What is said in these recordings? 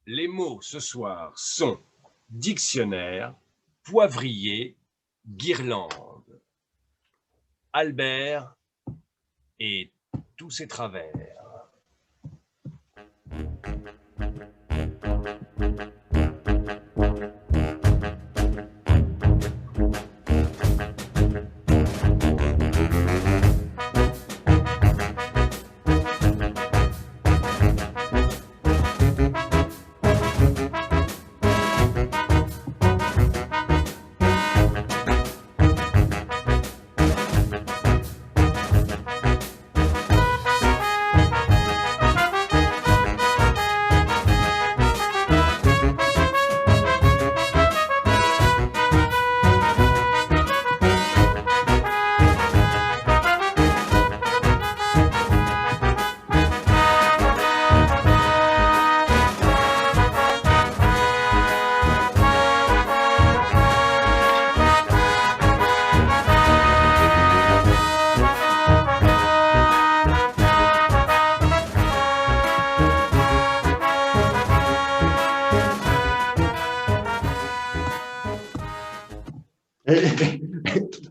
Les mots ce soir sont dictionnaire, poivrier, guirlande. Albert et tous ses travers.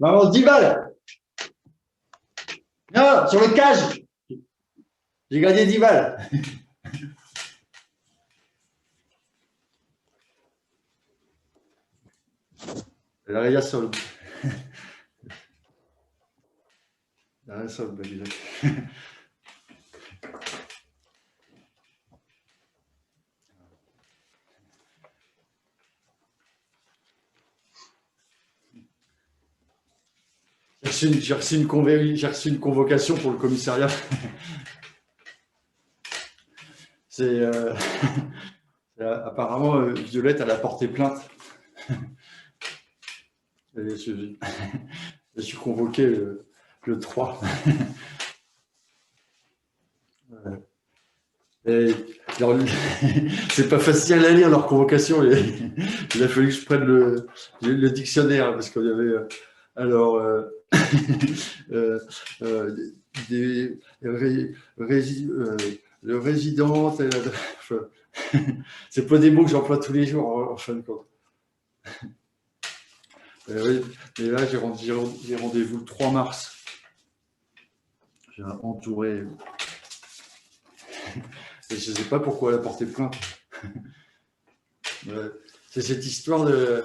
Maman, 10 balles. Non, sur le cage. J'ai gagné 10 balles. La raya sol. La raya sol, J'ai reçu une convocation pour le commissariat. C'est apparemment Violette, elle a porté plainte. Je suis convoqué le 3. C'est pas facile à lire leur convocation. Il a fallu que je prenne le dictionnaire parce qu'il y avait le résident. C'est pas des mots que j'emploie tous les jours en fin de compte. Oui, et là, j'ai rendez-vous le 3 mars. J'ai entouré. Et je ne sais pas pourquoi elle a porté plainte. C'est cette histoire de.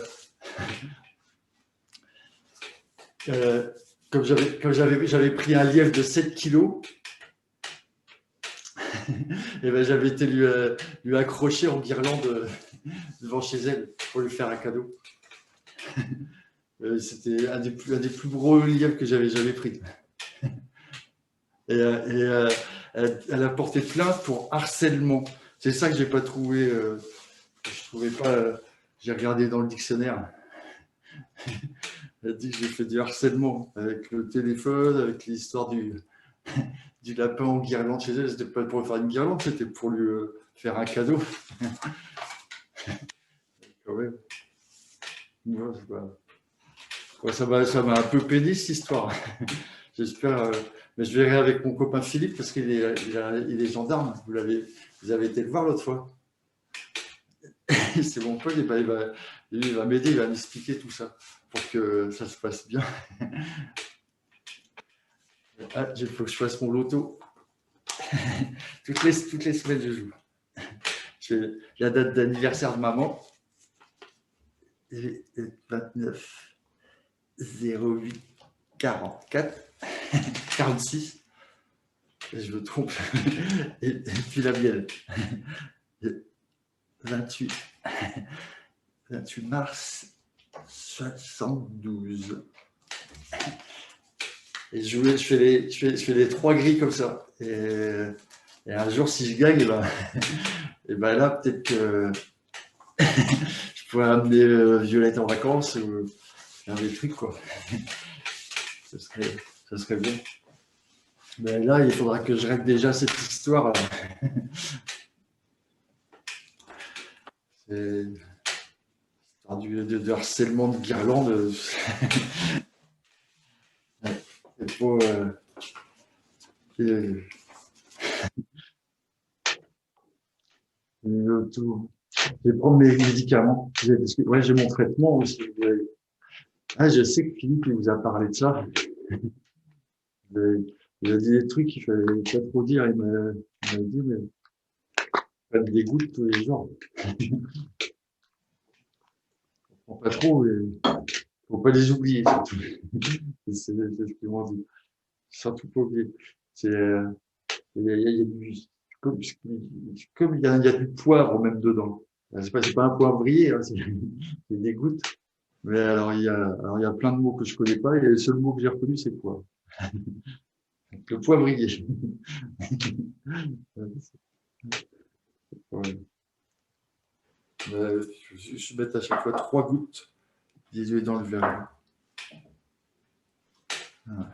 Comme j'avais pris un lièvre de 7 kilos, et ben j'avais été lui accrocher en guirlande devant chez elle pour lui faire un cadeau. C'était un des plus gros lièvres que j'avais jamais pris. Elle a porté plainte pour harcèlement. C'est ça que j'ai pas trouvé. Je trouvais pas. J'ai regardé dans le dictionnaire. Elle a dit que j'ai fait du harcèlement avec le téléphone, avec l'histoire du lapin en guirlande chez elle. C'était pas pour faire une guirlande, c'était pour lui faire un cadeau. Quand même. Ouais, ça m'a un peu peiné cette histoire. J'espère. Mais je verrai avec mon copain Philippe parce qu'il est gendarme. Vous avez été le voir l'autre fois. C'est mon pote, il va m'aider, il va m'expliquer tout ça pour que ça se passe bien. Ah, il faut que je fasse mon loto. toutes les semaines, je joue. J'ai la date d'anniversaire de maman. 29 08 44 46. Et je me trompe. Et puis la mienne. 28 mars 72. Et je fais les 3 grilles comme ça. Et un jour, si je gagne, et ben là, peut-être que je pourrais amener Violette en vacances ou faire des trucs, quoi. Ça serait bien. Mais là, il faudra que je règle déjà cette histoire. C'est du harcèlement de guirlande. C'est pas. L'auto. Je vais prendre mes médicaments. Ouais, j'ai mon traitement aussi. Ah, je sais que Philippe il vous a parlé de ça. Il a dit des trucs qu'il fallait pas trop dire. Il m'a dit, mais pas de dégoûte tous les jours. On prend pas trop, mais faut pas les oublier, surtout. C'est ce qu'ils m'ont dit. Surtout pas oublier. C'est, il y a du, comme il y a du poivre même dedans. C'est pas un poivrier, hein, c'est des gouttes. Mais alors il y a plein de mots que je connais pas et le seul mot que j'ai reconnu, c'est poivre. Le poivrier. Ouais. Je mets à chaque fois 3 gouttes diluées dans le verre. Voilà.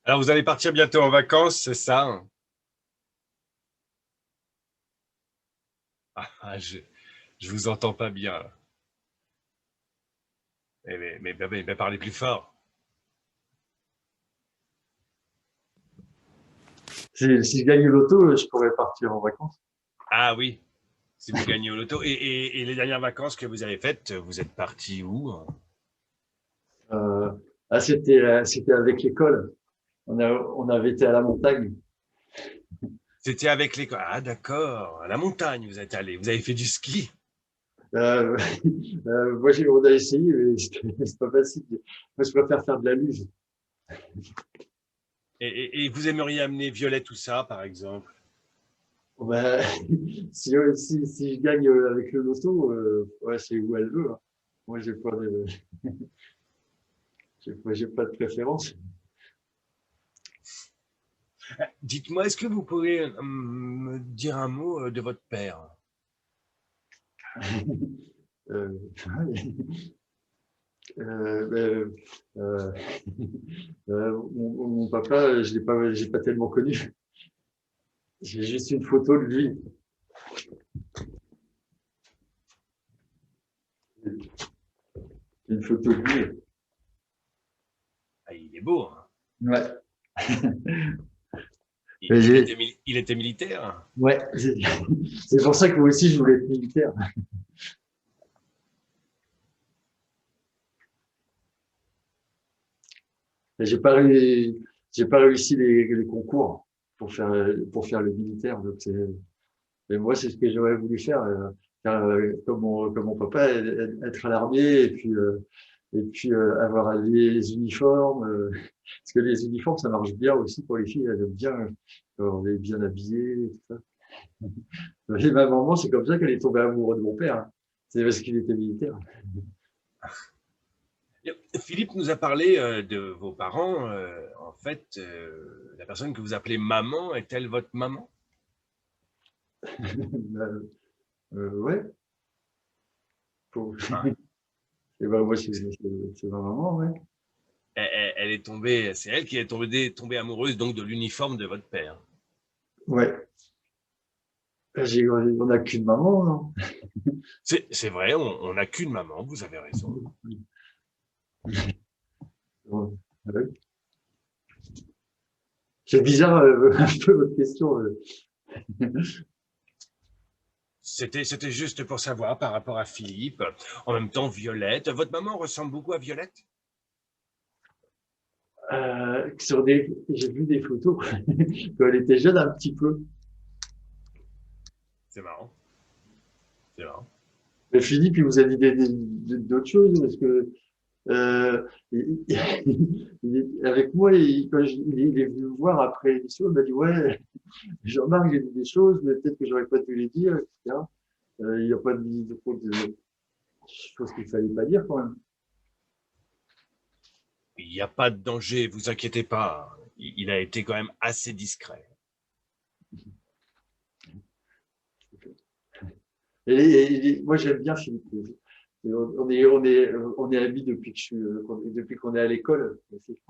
Alors, vous allez partir bientôt en vacances, c'est ça? Ah, je vous entends pas bien. Mais parlez plus fort. Si je gagne le loto, je pourrais partir en vacances. Ah oui, si vous gagnez au loto. Et les dernières vacances que vous avez faites, vous êtes parti où? Euh, c'était avec l'école. On avait été à la montagne. C'était avec l'école. Ah d'accord, à la montagne vous êtes allé. Vous avez fait du ski. Euh, on a essayé, mais c'est pas facile. Moi, je préfère faire de la luge. Et vous aimeriez amener Violette tout ça, par exemple? Ben, si je gagne avec le loto, ouais, c'est où elle veut, hein. Moi, j'ai pas de préférence. Dites-moi, est-ce que vous pourriez me dire un mot de votre père? Euh, ben, euh, mon papa, j'ai pas tellement connu. J'ai juste une photo de lui. Une photo de lui. Ah, il est beau, hein. Ouais. Il était militaire? Ouais. C'est pour ça que moi aussi, je voulais être militaire. J'ai pas, j'ai pas réussi les concours pour faire le militaire. Donc mais moi, c'est ce que j'aurais voulu faire, comme mon papa, être à l'armée et puis avoir les uniformes. Parce que les uniformes, ça marche bien aussi pour les filles. Elles aiment bien quand on est bien habillé, et tout ça. Et ma maman, c'est comme ça qu'elle est tombée amoureuse de mon père, hein. C'est parce qu'il était militaire. Philippe nous a parlé de vos parents. En fait, la personne que vous appelez maman, est-elle votre maman? Ouais. Faut- Hein. Et ben, moi, c'est ma maman, ouais. Elle est tombée, c'est elle qui est tombée amoureuse donc de l'uniforme de votre père. Ouais. On n'a qu'une maman, non? C'est vrai, on n'a qu'une maman, vous avez raison. Ouais. C'est bizarre, un peu votre question. C'était juste pour savoir par rapport à Philippe. En même temps, Violette. Votre maman ressemble beaucoup à Violette? J'ai vu des photos quand elle était jeune un petit peu. C'est marrant. C'est marrant. Mais Philippe, il vous a dit d'autres choses parce que avec moi, quand il est venu me voir après l'émission, il m'a dit ouais, Jean-Marc, j'ai dit des choses, mais peut-être que j'aurais pas dû les dire, etc. Il n'y a pas de choses qu'il fallait pas dire quand même. Il n'y a pas de danger, vous inquiétez pas. Il a été quand même assez discret. Moi, j'aime bien Philippe. On est amis depuis qu'on est à l'école aussi.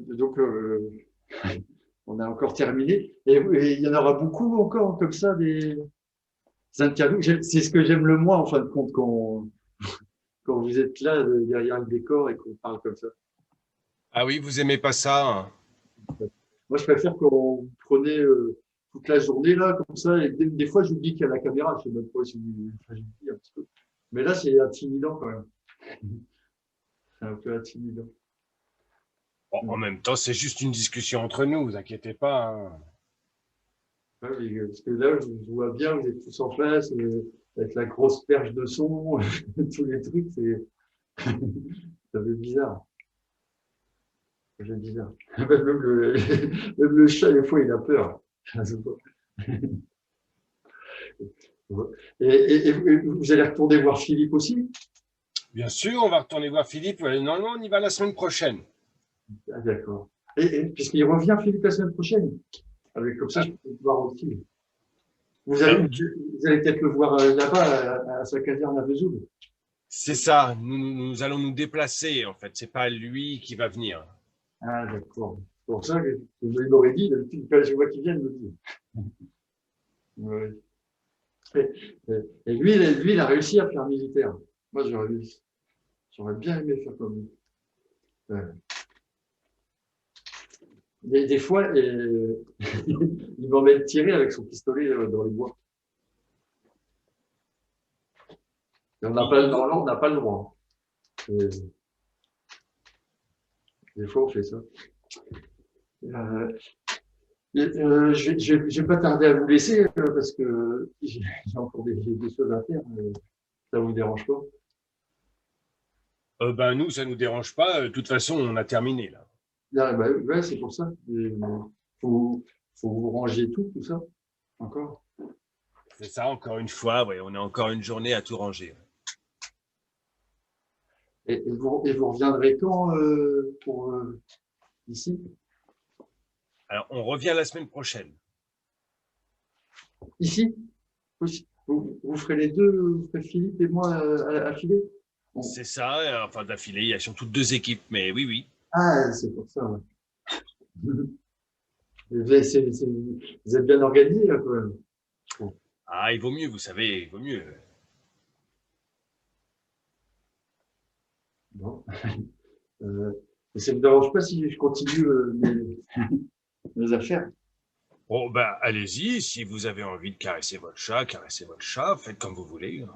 Donc, on a encore terminé. Et il y en aura beaucoup encore comme ça, des interviews. C'est ce que j'aime le moins, en fin de compte, quand vous êtes là, derrière le décor et qu'on parle comme ça. Ah oui, vous aimez pas ça, hein? Moi, je préfère qu'on prenait toute la journée, là, comme ça. Et des fois, j'oublie qu'il y a la caméra. Je sais même pas si j'oublie un petit peu. Mais là, c'est intimidant quand même. C'est un peu intimidant. Bon, en même temps, c'est juste une discussion entre nous, vous inquiétez pas, hein. Ouais, parce que là, je vois bien, vous êtes tous en face, avec la grosse perche de son, tous les trucs, ça fait bizarre. Ça fait bizarre. Même le chat, des fois, il a peur. Et vous allez retourner voir Philippe aussi? Bien sûr, on va retourner voir Philippe. Normalement, on y va la semaine prochaine. Ah, d'accord. Et puisqu'il revient, Philippe, la semaine prochaine. Comme ça, je peux le voir aussi. Vous allez peut-être le voir là-bas, à sa caserne à Vesoul. C'est ça, nous allons nous déplacer, en fait. C'est pas lui qui va venir. Ah, d'accord. C'est pour ça que je l'aurais dit, quand je vois qu'il vient, il me dit. Oui. Et lui, il a réussi à faire militaire. Moi, j'aurais bien aimé faire comme lui. Ouais. Des fois, il m'emmène tirer avec son pistolet dans les bois. Et normalement, on n'a pas le droit. Des fois, on fait ça. Je vais pas tarder à vous laisser parce que j'ai encore des choses à faire. Ça vous dérange pas? Ben, nous, ça nous dérange pas. De toute façon, on a terminé, là. Ah, bah, ouais, c'est pour ça. Faut vous ranger tout ça, encore. C'est ça, encore une fois, ouais, on a encore une journée à tout ranger. Et vous reviendrez quand pour ici? Alors, on revient la semaine prochaine. Ici? Vous ferez les deux, vous ferez Philippe et moi affilés? C'est ça, enfin d'affilée, il y a surtout deux équipes, mais oui, oui. Ah, c'est pour ça. Ouais. Vous êtes bien organisé là, quand même. Ah, il vaut mieux, vous savez, il vaut mieux. Bon. Mais ça ne me dérange pas si je continue mes affaires. Bon, ben, allez-y, si vous avez envie de caresser votre chat, faites comme vous voulez.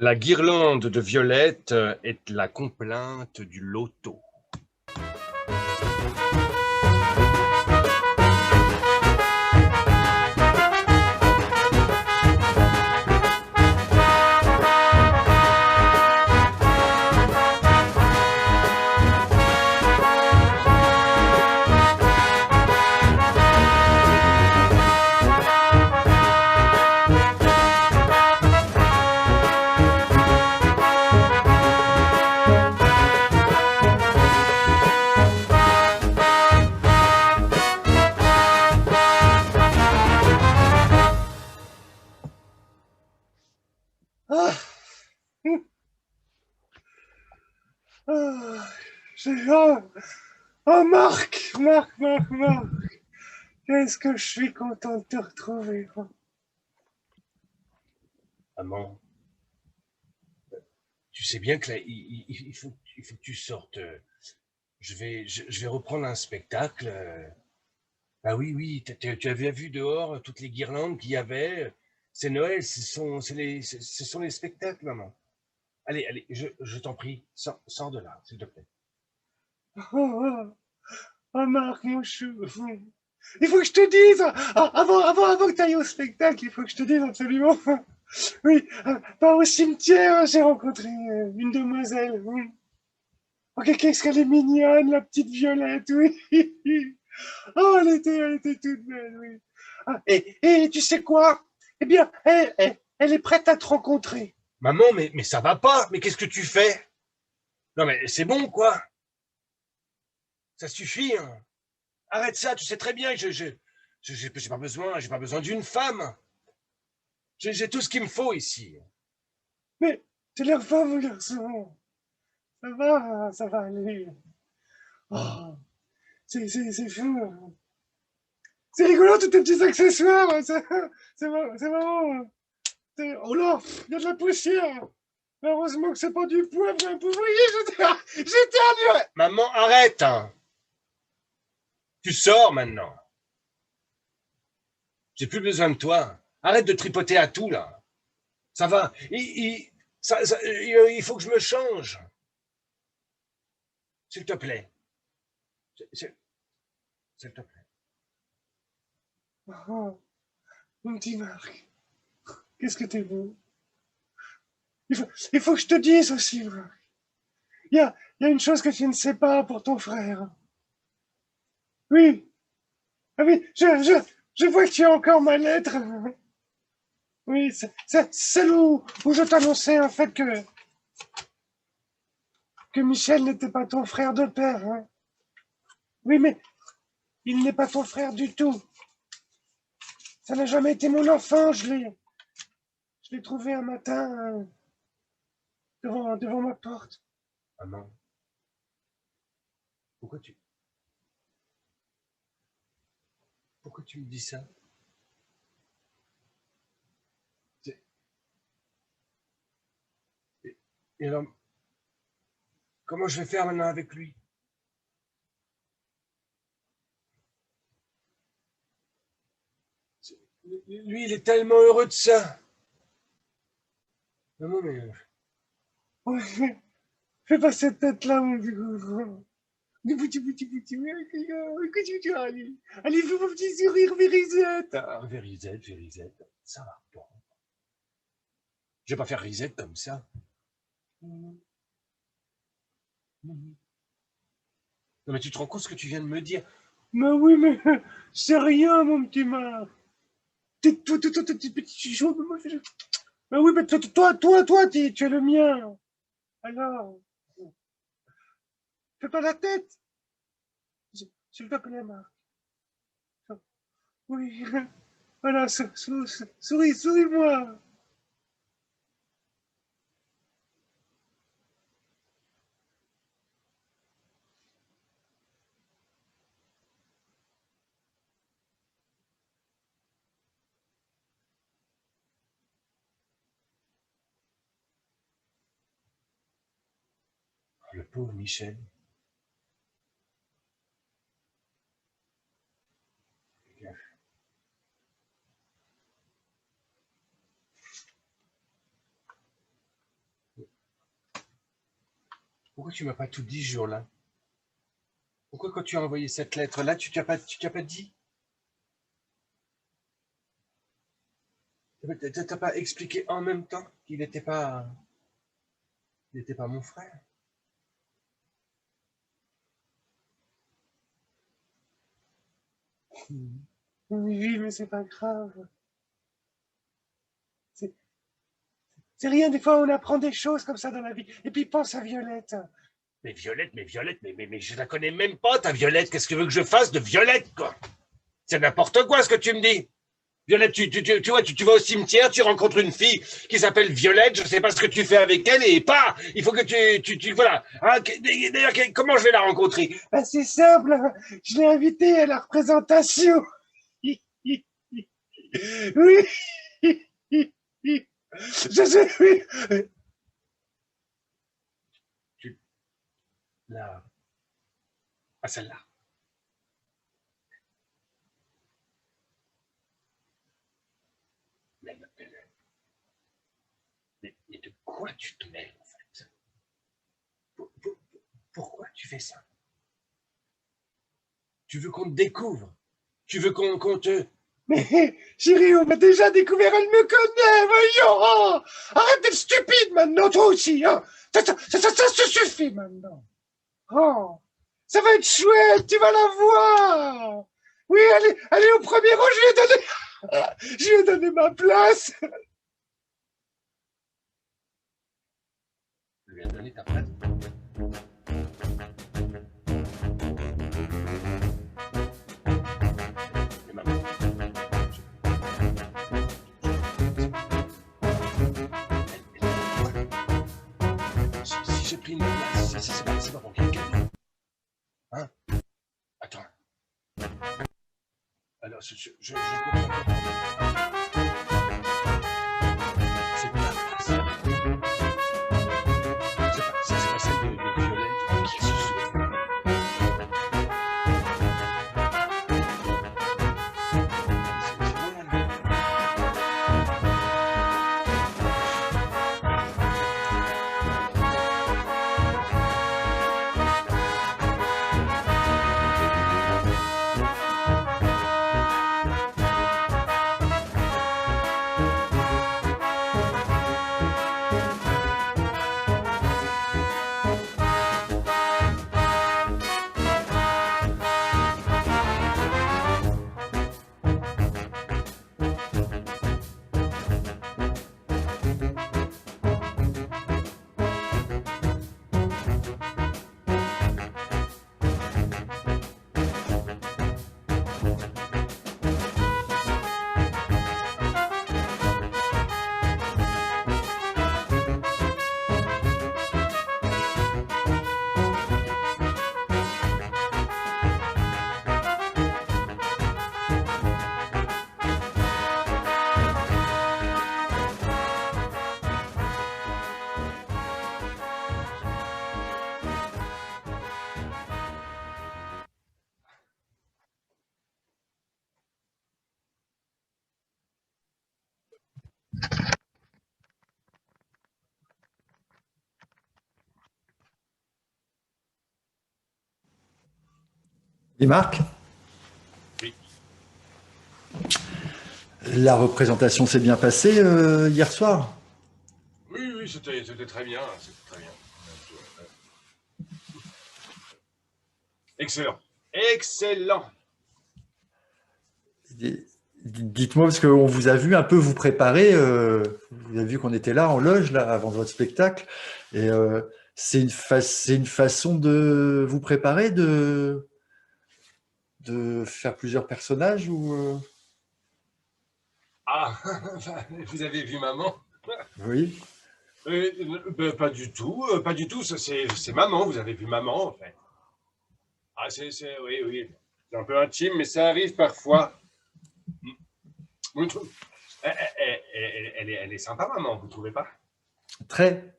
La guirlande de violettes est la complainte du loto. Ah, ah, oh, oh, Marc, qu'est-ce que je suis content de te retrouver. Maman, tu sais bien que là, il faut que tu sortes. Je vais reprendre un spectacle. Ah oui, oui, tu avais vu dehors toutes les guirlandes qu'il y avait. C'est Noël, ce sont les spectacles, maman. Allez, allez, je t'en prie, sors de là, s'il te plaît. Oh, Marc, mon chou. Il faut que je te dise, avant que tu ailles au spectacle, il faut que je te dise absolument. Oui, pas au cimetière, j'ai rencontré une demoiselle. Oui. Ok, qu'est-ce qu'elle est mignonne, la petite Violette, oui. Oh, elle était toute belle, oui. Ah, et tu sais quoi? Eh bien, elle est prête à te rencontrer. Maman, mais ça va pas, mais qu'est-ce que tu fais? Non, mais c'est bon, quoi. Ça suffit, hein. Arrête ça, tu sais très bien que j'ai pas besoin d'une femme. J'ai tout ce qu'il me faut ici. Mais tu l'air pas, mon garçon. Ça va aller. Oh, c'est fou. C'est rigolo, tous tes petits accessoires. C'est marrant. Oh là, il y a de la poussière. Heureusement que c'est pas du poivre. Vous voyez, j'étais à dur. Maman, arrête, hein. Tu sors maintenant. J'ai plus besoin de toi. Arrête de tripoter à tout, là. Ça va. Il faut que je me change. S'il te plaît. S'il te plaît. Oh, mon petit Marc, qu'est-ce que t'es beau. Il faut que je te dise aussi, Marc. Il y a une chose que tu ne sais pas pour ton frère. Oui, ah oui, je vois que tu as encore ma lettre. Oui, c'est celle où je t'annonçais en fait que Michel n'était pas ton frère de père. Hein. Oui, mais il n'est pas ton frère du tout. Ça n'a jamais été mon enfant. Je l'ai trouvé un matin devant ma porte. Maman, pourquoi tu me dis ça? Et alors, comment je vais faire maintenant avec lui? Lui, il est tellement heureux de ça. Maman, mais... Ouais, fais pas cette tête-là, mon petit gros. Allez, fais mon petit sourire, Vérisette. Vérisette, ça va pas. Je vais pas faire risette comme ça. Non, mais tu te rends compte ce que tu viens de me dire? Mais oui, mais c'est rien, mon petit Marc. T'es petit chouchou, mais moi, mais oui, mais toi, tu es le mien. Alors, fais pas la tête. S'il te plaît, Marc. Oui, voilà, souris-moi. Le pauvre Michel. Pourquoi tu m'as pas tout dit ce jour-là? Pourquoi quand tu as envoyé cette lettre-là, tu t'as pas dit? T'as pas expliqué en même temps qu'il n'était pas mon frère? Oui, mais c'est pas grave. C'est c'est rien, des fois on apprend des choses comme ça dans la vie. Et puis pense à Violette. Mais Violette, mais je la connais même pas, ta Violette. Qu'est-ce que tu veux que je fasse de Violette, quoi? C'est n'importe quoi ce que tu me dis. Violette, tu vois, tu vas au cimetière, tu rencontres une fille qui s'appelle Violette, je sais pas ce que tu fais avec elle, et pas, il faut que voilà. Hein, d'ailleurs, comment je vais la rencontrer? Ben, c'est simple, je l'ai invitée à la représentation. Oui, je sais, oui. Là, à celle-là. Mais de quoi tu te mêles, en fait? Pourquoi tu fais ça? Tu veux qu'on te découvre? Tu veux qu'on te... Mais chérie, on m'a déjà découvert, elle me connaît, voyons. Oh, arrête d'être stupide maintenant, toi aussi. Hein. Ça se suffit maintenant. Oh, ça va être chouette, tu vas la voir. Oui, allez au premier rang, je lui ai donné ma place. Je lui ai donné ta place. Mais maman, si j'ai pris une place, c'est pas pour quelqu'un. Hein? Attends. Alors, je comprends pas. C'est ta place. C'est pas celle de Violette qui se souffle. Et Marc, Oui. la représentation s'est bien passée hier soir? Oui, c'était très bien. C'était très bien. Excellent. Excellent. Dites-moi, parce qu'on vous a vu un peu vous préparer, vous avez vu qu'on était là en loge là, avant votre spectacle, et c'est une façon de vous préparer, de faire plusieurs personnages ou Ah, vous avez vu maman? Oui. Pas du tout, pas du tout. C'est maman, vous avez vu maman, en fait. Ah, oui. C'est un peu intime, mais ça arrive parfois. Vous trouvez- elle est sympa, maman, vous trouvez pas? Très.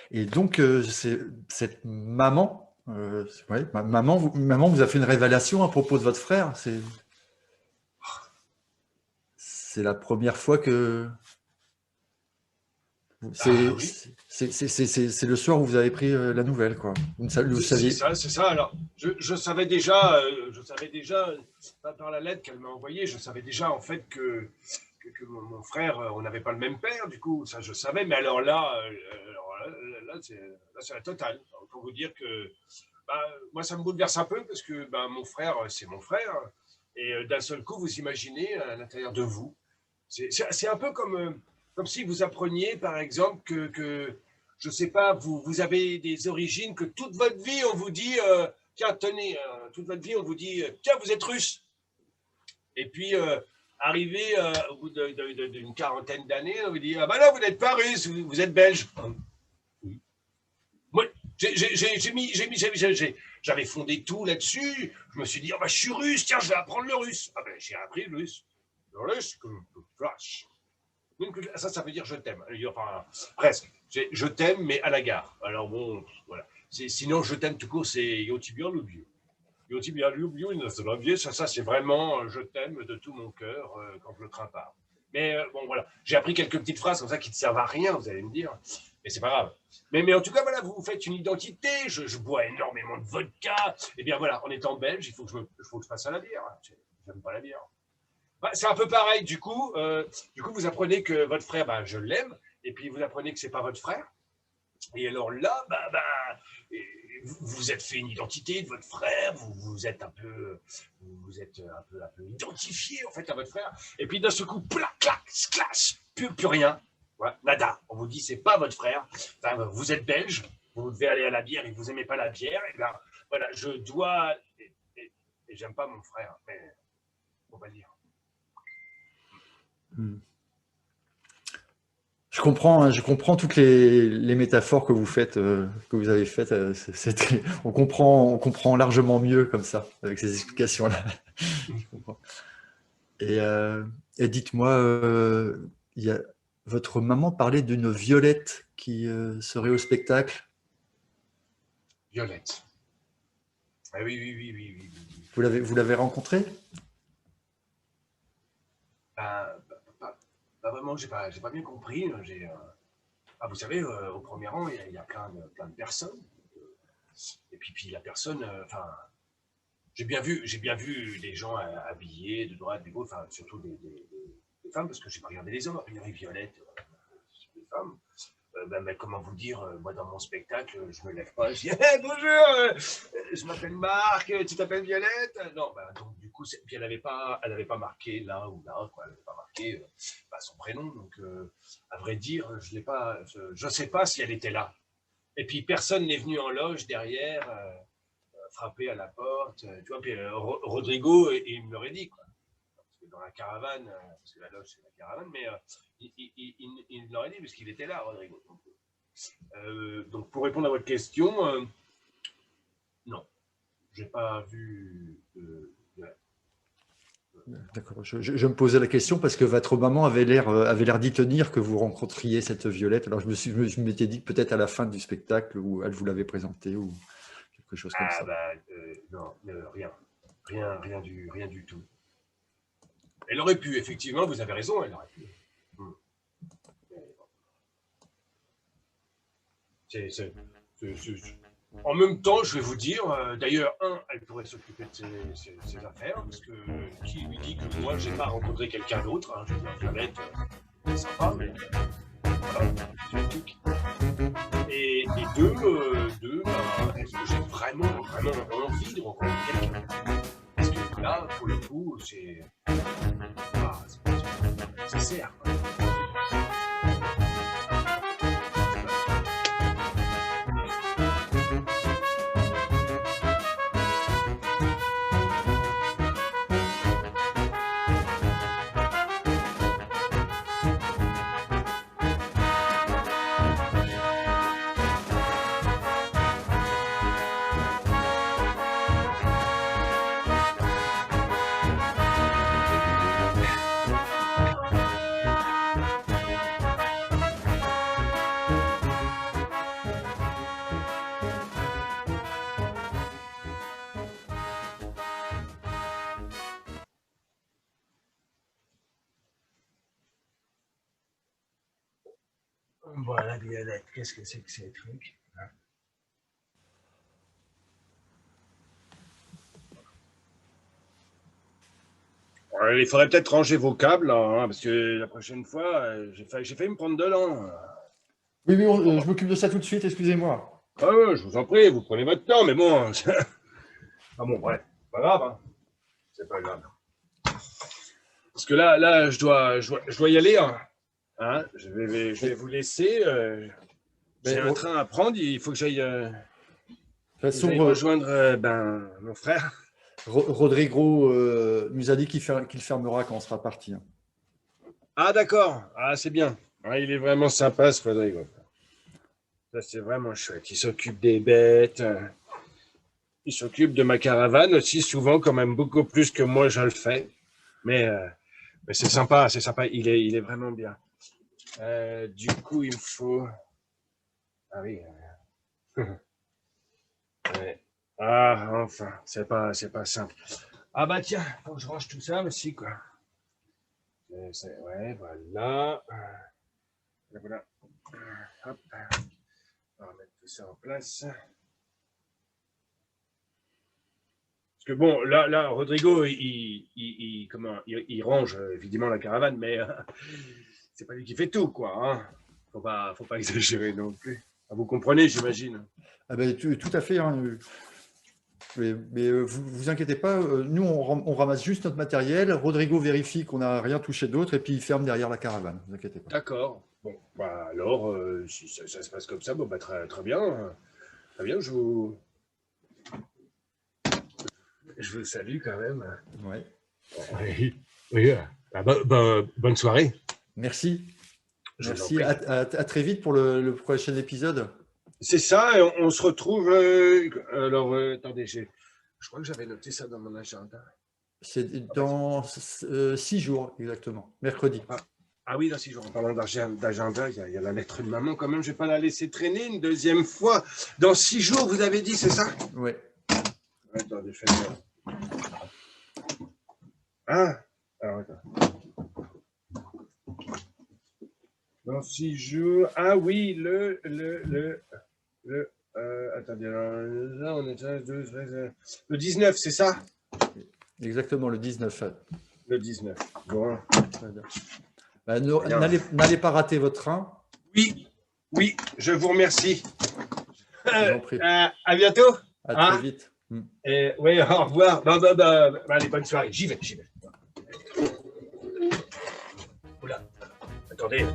Et donc, cette maman, ouais, maman vous a fait une révélation à propos de votre frère. C'est la première fois que C'est Ah oui, c'est le soir où vous avez pris la nouvelle, quoi. Vous saviez. c'est ça. Alors, je savais déjà par la lettre qu'elle m'a envoyée, je savais déjà en fait que mon frère, on n'avait pas le même père, du coup, ça je savais, mais alors là, c'est la totale. Pour vous dire que bah, moi, ça me bouleverse un peu parce que bah, mon frère, c'est mon frère, et d'un seul coup, vous imaginez à l'intérieur de vous. C'est un peu comme si vous appreniez, par exemple, je sais pas, vous avez des origines, que toute votre vie, on vous dit, tiens, tenez, toute votre vie, on vous dit, tiens, vous êtes russe. Et puis, arrivé au bout d'une quarantaine d'années, on vous dit, ah ben là, vous n'êtes pas russe, vous êtes belge. Oui. Moi, j'avais fondé tout là-dessus. Je me suis dit, ah ben, je suis russe, tiens, je vais apprendre le russe. Ah ben, j'ai appris le russe. Le russe, comme flash. Ça veut dire je t'aime. Enfin, presque. Je t'aime, mais à la gare. Alors bon, voilà. Sinon, je t'aime tout court, c'est Yotibia Lubiu. Yotibia Lubiu, ça c'est vraiment je t'aime de tout mon cœur quand le train part. Mais bon, voilà. J'ai appris quelques petites phrases comme ça qui ne servent à rien, vous allez me dire. Mais c'est pas grave. Mais en tout cas, voilà, vous faites une identité. Je bois énormément de vodka. Et bien voilà, en étant belge, il faut que je passe à la bière. J'aime pas la bière. Bah, c'est un peu pareil, du coup, vous apprenez que votre frère, bah, je l'aime, et puis vous apprenez que c'est pas votre frère. Et alors là, vous êtes fait une identité de votre frère, vous êtes un peu identifié en fait à votre frère. Et puis d'un seul coup, plac, clac, clash, plus rien, voilà, nada. On vous dit c'est pas votre frère. Enfin, vous êtes belge, vous devez aller à la bière et vous aimez pas la bière. Et ben voilà, je dois et j'aime pas mon frère, mais on va dire. Je comprends toutes les métaphores que vous faites, que vous avez faites. On comprend largement mieux comme ça, avec ces explications-là. Je comprends. Et dites-moi, votre maman parlait d'une Violette qui serait au spectacle. Violette. Ah oui. Vous l'avez rencontrée? Pas vraiment, j'ai pas bien compris. Vous savez, au premier rang, il y a plein de personnes. Et puis la personne, j'ai bien vu des gens habillés de droite, de gauche, enfin surtout des femmes, parce que j'ai pas regardé les hommes. A priori, Violette, c'est des femmes. Mais comment vous dire, moi dans mon spectacle, je me lève pas, je dis hey, bonjour, je m'appelle Marc, tu t'appelles Violette? Non, donc du coup, puis elle n'avait pas marqué là ou là, quoi, elle n'avait pas marqué son prénom, donc à vrai dire, je sais pas si elle était là. Et puis personne n'est venu en loge derrière, frapper à la porte, tu vois, puis Rodrigo, il me l'aurait dit, quoi. Parce que dans la caravane, parce que la loge c'est la caravane, mais il l'aurait dit parce qu'il était là, Rodrigo. Donc pour répondre à votre question, non, j'ai pas vu. D'accord. Je me posais la question parce que votre maman avait l'air d'y tenir que vous rencontriez cette Violette. Alors je m'étais dit peut-être à la fin du spectacle où elle vous l'avait présentée ou quelque chose comme ça. Non, rien du tout. Elle aurait pu, effectivement, vous avez raison, elle aurait pu. En même temps, je vais vous dire, d'ailleurs, elle pourrait s'occuper de ses affaires, parce que qui lui dit que moi, j'ai pas rencontré quelqu'un d'autre, hein, je veux dire, Violette, c'est sympa, mais voilà, c'est éthique. Et deux, est-ce que j'ai vraiment envie de rencontrer quelqu'un? Parce que là, pour le coup, c'est sincère. Voilà, Violette, qu'est-ce que c'est que ces trucs? Il faudrait peut-être ranger vos câbles, là, hein, parce que la prochaine fois, j'ai failli me prendre de l'an. Oui, oui, je m'occupe de ça tout de suite, excusez-moi. Ah ouais, je vous en prie, vous prenez votre temps, mais bon. Ah bon, bref, pas grave, hein. C'est pas grave. Parce que là, je dois y aller, hein. Hein, je vais vous laisser. J'ai un train à prendre, il faut que j'aille façon, rejoindre mon frère. Rodrigo nous a dit qu'il fermera quand on sera parti. Hein. Ah d'accord, ah c'est bien. Ah, il est vraiment sympa ce Rodrigo. Ça c'est vraiment chouette. Il s'occupe des bêtes. Il s'occupe de ma caravane aussi, souvent quand même beaucoup plus que moi je le fais. Mais c'est sympa, c'est sympa. Il est vraiment bien. Du coup, il me faut. Ah oui. Ouais. Ah, enfin, c'est pas simple. Ah bah tiens, faut que je range tout ça aussi, quoi. Ouais, voilà. Voilà. Hop. On va mettre tout ça en place. Parce que bon, là, Rodrigo, il range évidemment la caravane, mais c'est pas lui qui fait tout, quoi. Hein. Faut pas exagérer non plus. Ah, vous comprenez, j'imagine. Ah ben, tout à fait. Hein. Mais vous inquiétez pas, nous on ramasse juste notre matériel. Rodrigo vérifie qu'on n'a rien touché d'autre et puis il ferme derrière la caravane. Vous inquiétez pas. D'accord. Bon, bah alors, si ça se passe comme ça, bon, bah, très bien. Très bien, je vous salue quand même. Ouais. Oui, oui. Bonne soirée. Merci. Merci. À très vite pour le prochain épisode. C'est ça, et on se retrouve. Alors, attendez, je crois que j'avais noté ça dans mon agenda. C'est dans 6 jours, exactement. Mercredi. Ah oui, dans 6 jours. En parlant d'agenda, il y a la lettre de maman quand même. Je ne vais pas la laisser traîner une deuxième fois. Dans 6 jours, vous avez dit, c'est ça? Oui. Attendez, je fais ça. Ah, alors attends. Dans 6 jours. Ah oui, attendez, là on est le 19, c'est ça? Exactement, le 19. Le 19. Bon. Bah, n'allez pas rater votre train. Oui, je vous remercie. Je vous en prie. À bientôt. À très vite. Oui, au revoir. Allez, bonne soirée. J'y vais. Oula. Attendez.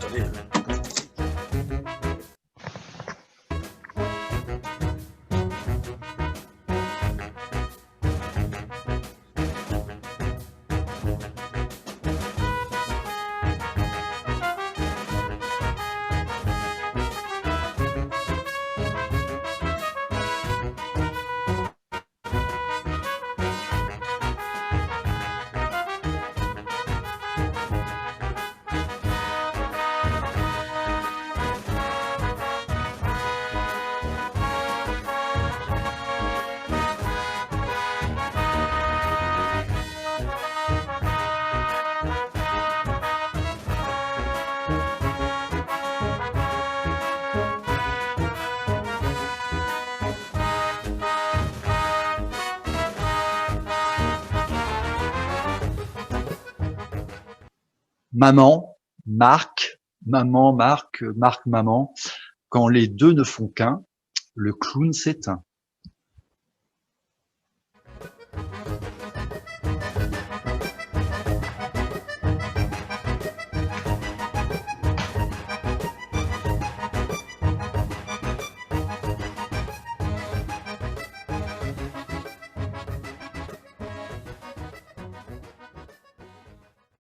Maman, Marc, Marc, maman. Quand les deux ne font qu'un, le clown s'éteint.